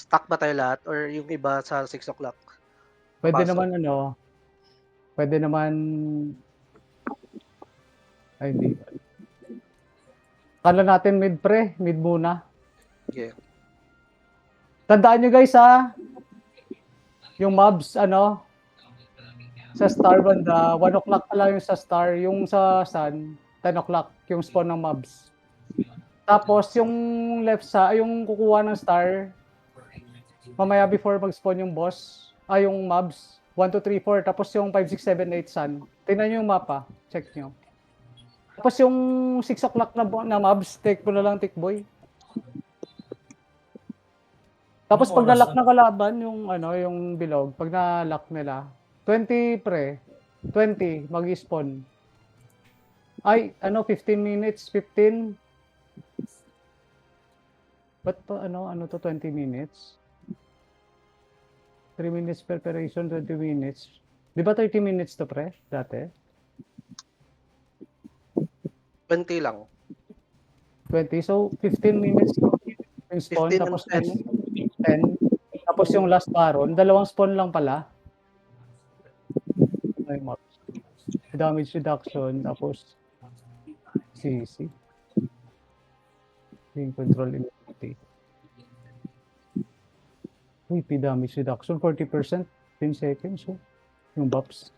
Stock ba tayo lahat or yung iba sa 6 o'clock? Pwede Papasok. naman ano, pwede naman ay hindi. Kala natin mid pre, mid muna. Sige. Tandaan nyo guys ha, yung mobs ano, sa star banda, 1 o'clock pala yung sa star, yung sa sun, 10 o'clock yung spawn ng mobs. Tapos yung left sa, yung kukuha ng star, mamaya before mag-spawn yung boss, yung mobs, 1, 2, 3, 4, tapos yung 5, 6, 7, 8 sun. Tingnan nyo yung mapa, check nyo. Tapos yung 6 o'clock na mobs, take mo na lang tick boy. Tapos pag na-lock na kalaban, yung ano, yung bilog, pag na-lock nila, 20 pre, 20 mag-spawn. Ay, ano, 15 minutes, 15. Ba't pa, ano to, 20 minutes? 3 minutes preparation, 20 minutes. Di ba 30 minutes to pre, dati? 20 lang. 20, so 15 minutes yung spawn, 15 and tapos 10. 10. Tapos yung last baron, dalawang spawn lang pala. Ay, damage reduction, tapos CC. Yung control immunity. Uy, damage reduction, 40%, 10 seconds. So, yung buffs.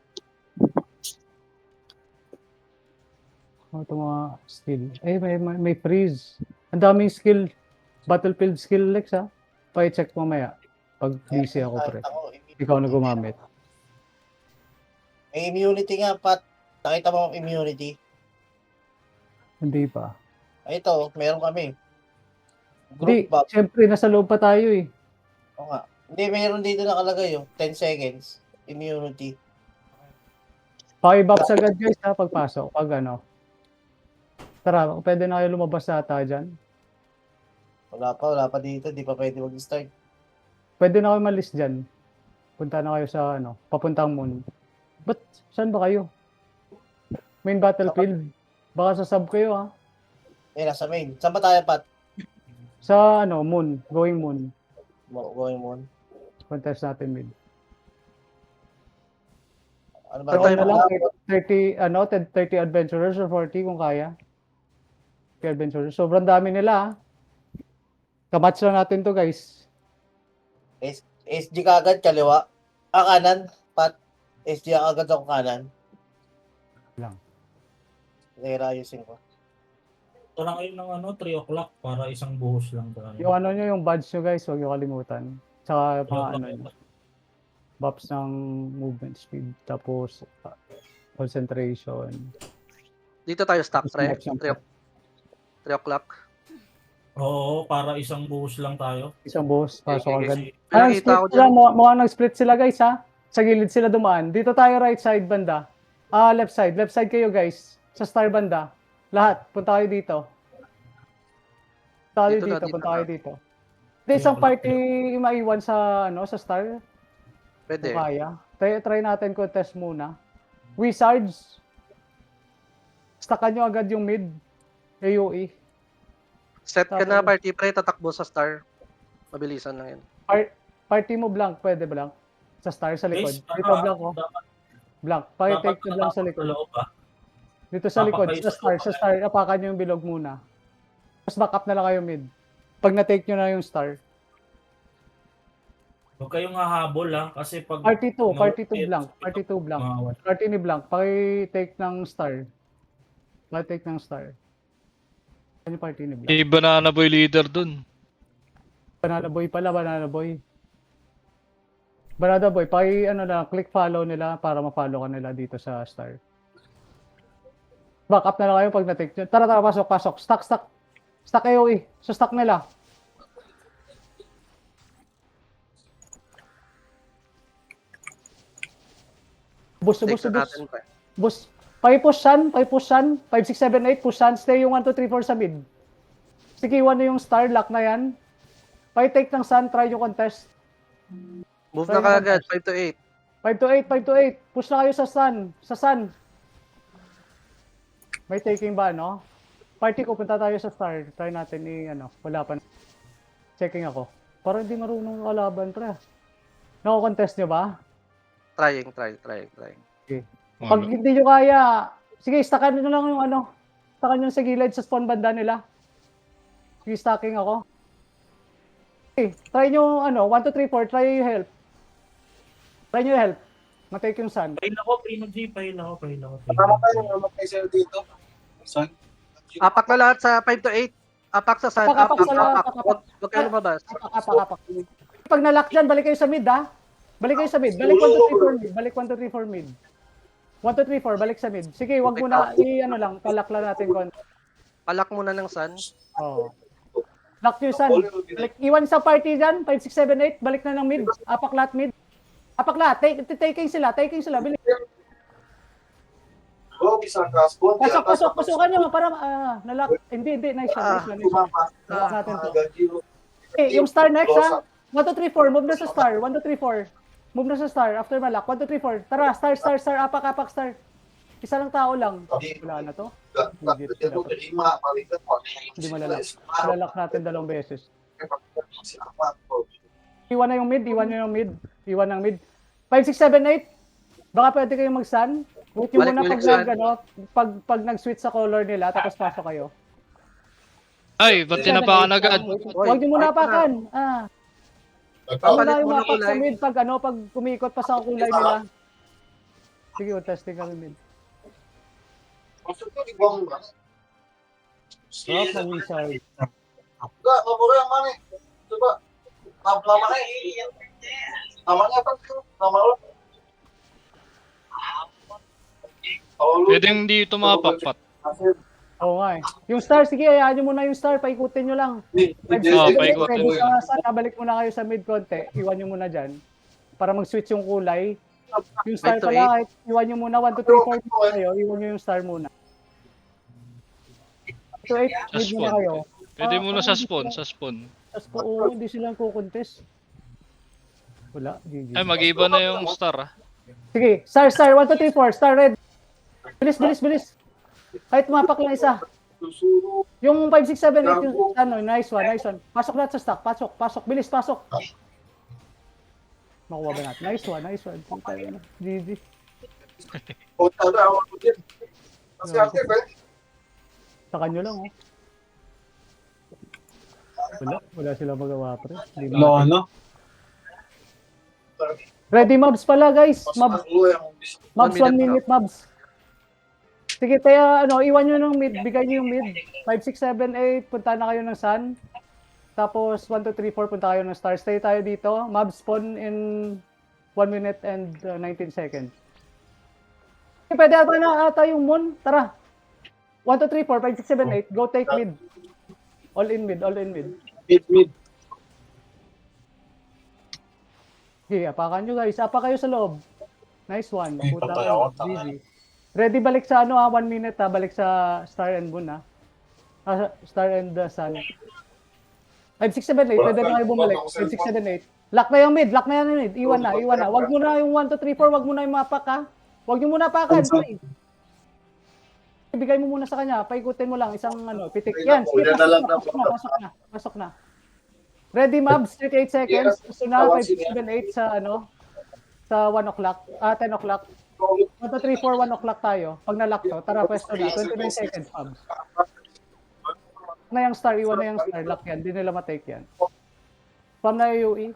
Ito mga skill. Eh, may freeze. Ang daming skill. Battlefield skill, Lex, ha? Pa-check mamaya. Pag busy ako, pre. Ikaw na gumamit. May immunity nga, Pat. Nakita mo ang immunity? Hindi pa. Ito, meron kami. Hindi, Group buff. siyempre, nasa loob pa tayo eh. Oo nga. Hindi, meron dito nakalagay 10 seconds. Immunity. Paki-buffs agad guys ha, pagpasok. Pag ano. Tara, pwede na kayo lumabas sa ata dyan. Wala pa dito. Di pa pwede mag-start. Pwede na kayo malis dyan. Punta na kayo sa ano, papuntang moon. But, saan ba kayo? Main battlefield. Baka sa sub kayo ha. Eh, nasa main. Saan ba tayo, Pat? Sa ano, moon. Going moon. Going moon. Contest natin mid. Ano ba? Pero na lang, 30, 30 adventurers or 40 kung kaya. 30 adventurers. Sobrang dami nila ha. Kamatch lang natin to guys. SG kagad, kaliwa. Kanan, Pat. SG agad ako kanan. Lang. Ayusin ko. Ito lang kayo ng 3 o'clock para isang buhos lang. Yung ano nyo, yung badge nyo guys, huwag nyo kalimutan. Tsaka mga buffs ng movement speed, tapos concentration. Dito tayo stock, pre. 3 o'clock. Oo, para isang buhos lang tayo. Isang boss, pasok agad. Nakita ko dyan. Mukhang nag-split sila guys ha. Sa gilid sila dumaan. Dito tayo right side banda. Left side. Left side kayo guys. Sa star banda. Lahat. Punta kayo dito. Punta kayo dito. Punta kayo dito. Hindi, isang party maiwan sa, sa star. Pwede. Kung kaya. Try natin contest muna. Wizards. Stackan nyo agad yung mid. AOE. Set ka na party, pre. Tatakbo sa star. Mabilisan lang yan. Party mo blank. Pwede blank. Sa star sa likod. Dito blank oh. Blank. Pakitake ko lang sa likod. Dito sa likod. Sa star. Apakan nyo yung bilog muna. Tapos back up na lang kayo mid. Pag na-take nyo na yung star. Huwag kayong hahabol ha. Kasi pag... Party 2 blank. Party 2 blank. Party ni blank. Pakitake ng star. Pakitake ng star. Ano yung party ni blank? May Banana Boy leader dun. Banana Boy pala. Banana Boy. Banana Boy. Click follow nila para ma-follow ka nila dito sa star. Back up na lang kayo pag na-take nyo. Tara, pasok. Stack AOE. So stack nila. Boost. Pakipush sun. 5, 6, 7, 8. Push sun. Stay yung 1, 2, 3, 4 sa mid. Sige, 1 na yung star. Lock na yan. Pakitake ng sun. Try yung contest. Move na kagad. 5 to 8. 5 to 8. Push na kayo sa sun. May taking ba, no? Party ko, punta tayo sa star. Try natin wala pa. Checking ako. Parang hindi marunong kalaban, pre. Nako-contest nyo ba? Trying. Pag hindi nyo kaya, sige, stackan nyo lang yung ano. Stackan nyo sa gilid sa spawn banda nila. Sige, stacking ako. Okay, try nyo, 1, 2, 3, 4, try yung help. Try nyo yung help. Matake yung sun. Pail ako, Primo G. Pail ako. Tama tayo, mamatay sa'yo dito. Saan? Apak na lahat sa 5 to 8. Apak sa sun. Apak sa lahat, Apak. apak. Huwag kayo lumabas. Apak. Pag nalock dyan, balik kayo sa mid, ha? Balik kayo sa mid. Balik 1, 2, 3, 4 mid. Balik 1, 2, 3, 4 mid. 1, 2, 3, 4, balik sa mid. Sige, wag muna, lang, palak lang natin konti. Palak muna ng sun. Oo. Lock nyo sun. Balik, iwan sa party dyan, 5, 6, 7, 8, balik na ng mid. Apak lahat mid. Apak lahat, taking sila, bilis. Oh, isang kaspon. Pasukan nyo, para, nalock. Hindi, nice one. Nalock natin to. Okay, yung star next, ha? 1, 2, 3, 4, move na sa star. 1, 2, 3, 4. Move na sa star, after malak. 1, 2, 3, 4. Tara, star, apak, star. Isa lang tao lang. Wala na to. Hindi malalak. Malalak natin 2 beses. Iwan na yung mid. Iwan ng mid. 5, 6, 7, 8. Baka pwede kayong mag-sun. Wait nyo muna pag nag-switch sa color nila, tapos pasok kayo. Ay, ba't tinapakan agad? Huwag nyo muna apakan. Papalit Yung muna mapak sa kulay. mid pag kumikot pa sa kulay nila. Sige, testing kami mid. Sarap na wizard. Pwedeng hindi tumapakpat. Oo nga eh. Yung star, sige, hayaan nyo muna yung star. Paikutin nyo lang. Paikutin. Balik muna kayo sa mid konti. Iwan nyo muna dyan. Para mag-switch yung kulay. Yung star 5 to pala, kahit iwan nyo muna. 1, 2, 3, 4 kayo. Iwan nyo yung star muna. 2, 8, Sa mid muna spawn. kayo. Pwede muna sa spawn. Tapos po, oo, hindi silang contest. Wala, GG. Ay, mag-iba na yung star ah. Sige, star, 1, 2, 3, 4, star red. Bilis. Kahit mapak lang isa. Yung 5, 6, 7, 8, yung nice one. Pasok lahat sa stock, pasok, bilis, pasok. Makuha ba natin? Nice one. GG. Sa kanyo lang, oh. Wala silang magawa, pre. Hindi na- Ano? Ready mobs pala, guys. Mobs 1 minute mobs. Sige, kaya iwan nyo ng mid, bigay nyo yung mid. 5, 6, 7, 8, punta na kayo ng sun. Tapos 1, 2, 3, 4, punta kayo ng star. Stay tayo dito. Mob spawn in 1 minute and 19 seconds. Okay, pwede ata yung moon. Tara. 1, 2, 3, 4, 5, 6, 7, 8. Go take mid. All in mid. Mid. Okay, apakan nyo guys. Apa kayo sa loob. Nice one. Ay, Puta patay kayo. ako, tanga. GG. Ready balik sa 1 minute balik sa star and moon star and sun. 5, 6, 7, 8, pwede na kayo bumalik. 5, 6, 7, 8. Lock na yung mid. Iwan na. Wag mo na yung 1, 2, 3, 4, wag mo na yung mapak ha. Wag nyo muna apakan. Please. Ibigay mo muna sa kanya. Paikutin mo lang isang pitik. Yan. Sige, pasok na. Ready mobs, 38 seconds. Gusto na 5, 6, 7, 8 sa sa 1 o'clock. 10 o'clock. 1, 2, 3, 4, 1 o'clock tayo. Pag na-lock to, tara, pwesto na. 29 seconds, mobs. Na yung star, iwan na yung star. Lock yan. Hindi nila matake yan. Pam na yung UE.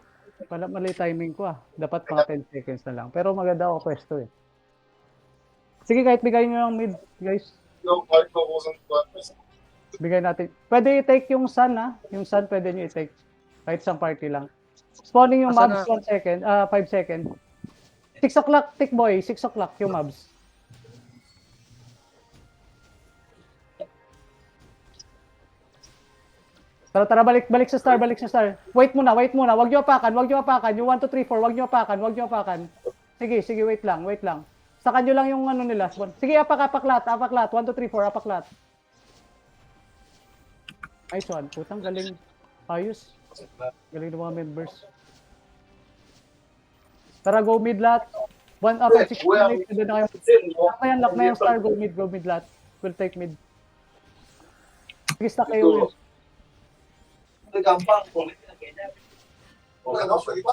Mali timing ko Dapat mga 10 seconds na lang. Pero maganda ako pwesto eh. Sige, kahit bigay nyo yung mid, guys. Bigay natin. Pwede i-take yung sun Yung sun pwede nyo i-take. Kahit isang party lang. Spawning yung Asa mobs 1 second. 5 seconds. 6 o'clock, tick boy. 6 o'clock yung mobs. Tara, balik sa star. Wait muna. Wag nyo apakan. Yung 1, 2, 3, 4, wag nyo apakan. Sige, wait lang. Sakan nyo lang yung nila. Sige, apak lahat. 1, 2, 3, 4, apak lahat. Nice one. Putang galing. Ayos. Galing ng mga members. Tara, go mid lahat. 1 up, 6, 8, pwede na kayo. Lock na yung star. Go mid lahat. We'll take mid. Sige, stack kayo. Wala daw sa iba.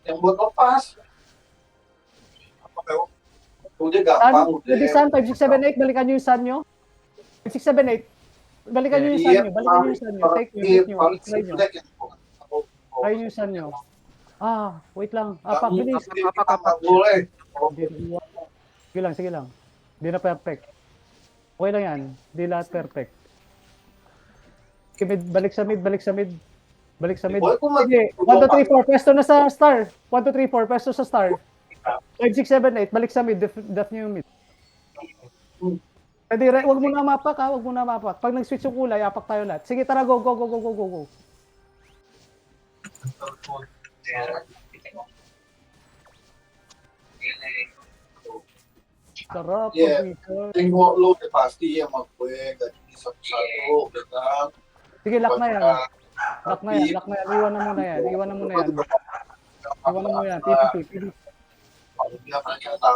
Yung bottle pass. Apa kayo? Kundi gapang. Ready San, 5, 6, 7, 8, balikan nyo yung San nyo. 5, 6, 7, 8. Balikan nyo yung San nyo, balikan nyo yung San nyo. Take nyo, take nyo, try nyo. Try nyo yung San nyo. Wait lang. Apak, bilis. Sige lang, sige lang. Hindi na perfect. Okay lang yan. Hindi lahat perfect. Okay, balik sa mid, balik sa mid. Balik sa mid. Sige, 1, 2, 3, 4, pwesto na sa star. 1, 2, 3, 4, pwesto sa star. 5, 6, 7, 8, balik sa mid, def nyo yung mid. Pwede, wag mo na mapak ha, wag mo na mapak. Pag nag-switch yung kulay, apak tayo lahat. Sige, tara, go, go, go, go, go, go, go. Sarap, Yeah. Peter. Tengo lo de pastilla magpuwede. Isa-sado. Betan. Sige, lock na yan. Lock na yan, lock na yan. Iwan na muna yan, iwan na muna yan. Iwan na muna yan, PPP, PPP.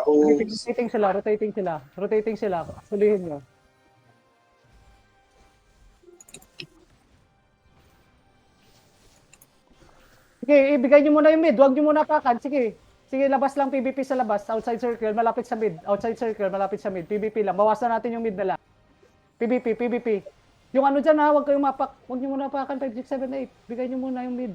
Rotating sila, rotating sila. Rotating sila. Sulihin nyo. Sige, ibigay nyo muna yung mid. Huwag nyo muna pakan. Sige. Sige, labas lang PVP sa labas. Outside circle, malapit sa mid. Outside circle, malapit sa mid. PVP lang. Bawasan natin yung mid na lang. PVP, PVP. Yung ano dyan ha, huwag kayong mapak. Huwag nyo muna pakan. 5, 6, 7, 8. Bigay nyo muna yung mid.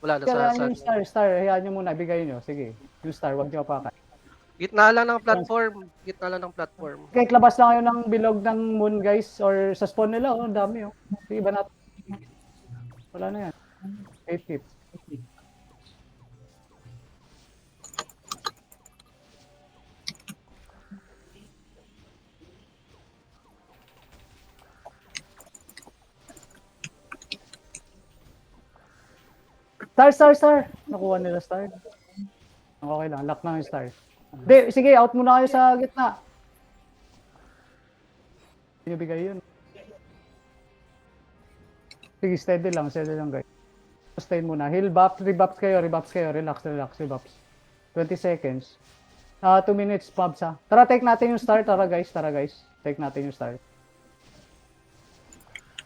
Wala na Kaya sa yung star. Hayaan nyo muna. Bigay nyo. Sige. Yung star, huwag nyo pakan. Gitna lang ng platform. Gitna lang ng platform. Kahit labas lang kayo ng bilog ng moon guys or sa spawn nila, ang dami oh. Sige, iba natin. Wala na yan. 8 keep. Star. Nakuha nila star. Okay lang, lock na yung star. Di, sige, out muna kayo sa gitna. Hindi bigay yun. Sige, steady lang guys. Sustain muna. Heal buff, rebuffs kayo, relax, rebuffs. 20 seconds. 2 minutes, pubs ha. Tara, take natin yung start, tara guys. Take natin yung start.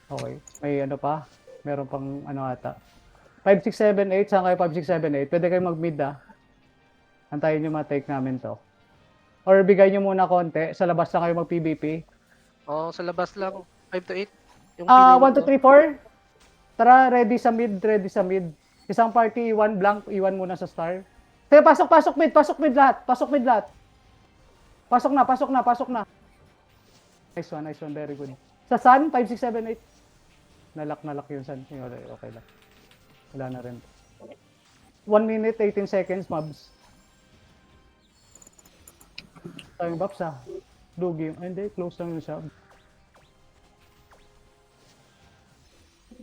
Okay, may ano pa. Meron pang ano ata. 5, 6, 7, 8, saan kayo 5, 6, 7, 8? Pwede kayo mag-mid ha. Antayin nyo ma-take namin to. Or bigay nyo muna konti. Sa labas lang kayo mag-PVP. Sa labas lang. 5 to 8. Yung 1, 2, 3, 4. Tara, ready sa mid. Isang party, iwan blank, iwan muna sa star. Sige, pasok mid lahat. Pasok na. Nice one, very good. Sa sun, 5, 6, 7, 8. Nalak yung sun. Okay lang. Wala na rin. 1 minute, 18 seconds, mobs. Tayong buffs ha. Dugi. Hindi, close lang yung sub.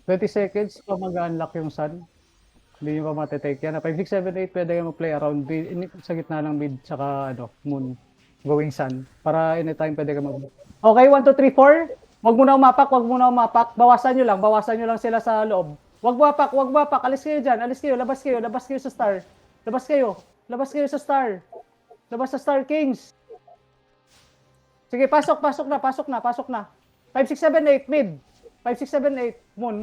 20 seconds pa mag-unlock yung sun. Hindi nyo pa matitake yan. 5, 6, 7, 8 pwede kayo mag-play around sa gitna ng mid saka moon. Going sun. Para anytime pwede kayo mag- Okay, 1, 2, 3, 4. Wag muna umapak. Bawasan nyo lang sila sa loob. Wag mapak. Alis kayo dyan. Labas kayo sa star. Labas kayo sa star. Labas sa star, Kings. Sige, pasok na. 5, 6, 7, 8, mid. 5, 6, 7, 8, moon.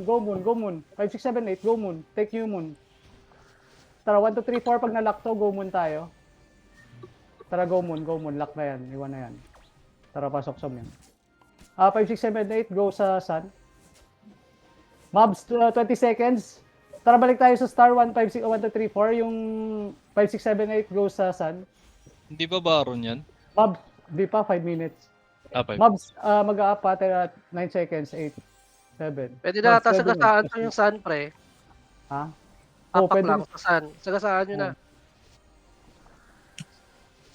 Go moon. 5, 6, 7, 8, go moon. Take you moon. Tara, 1, 2, 3, 4. Pag na-lock to, go moon tayo. Tara, go moon. Lock na yan. Iwan na yan. Tara, pasok sa moon. 5, 6, 7, 8, go sa sun. Mobs, 20 seconds. Tara, balik tayo sa star. 1, 2, 3, 4. Yung 5, 6, 7, 8, go sa sun. Hindi ba Baron yan? Mobs, di pa, 5 minutes. 5. Mobs, mag-a-up pa tayo at 9 seconds, 8, 7. Pwede na ata sagasaan to yung sun, pre. Ha? Apak pwede. lang sa sun. Sagasaan nyo na.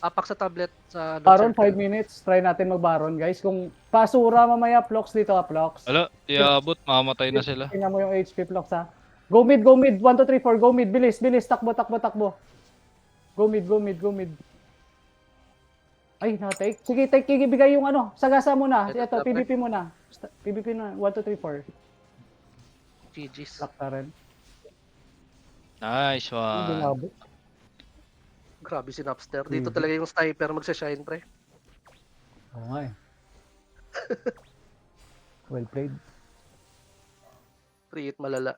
Apak sa tablet sa Baron, 5 minutes. Try natin mag-baron, guys. Kung pasura mamaya, Plox dito ka, Plox. Wala, di abot, mamamatay na sila. Tingnan mo yung HP, Plox, ha. Go mid. 1, 2, 3, 4. Go mid. Bilis. Takbo. Go mid. Ay, na-take. Sige, ibigay yung ano. Sagasa muna. Ito, PVP muna. PVP na. 1, 2, 3, 4. GG's. Lock na rin. Nice Hindi one. nabot. Grabe si Napster. Dito talaga yung sniper magsashine, pre. Oo nga eh. Well played. Free hit malala.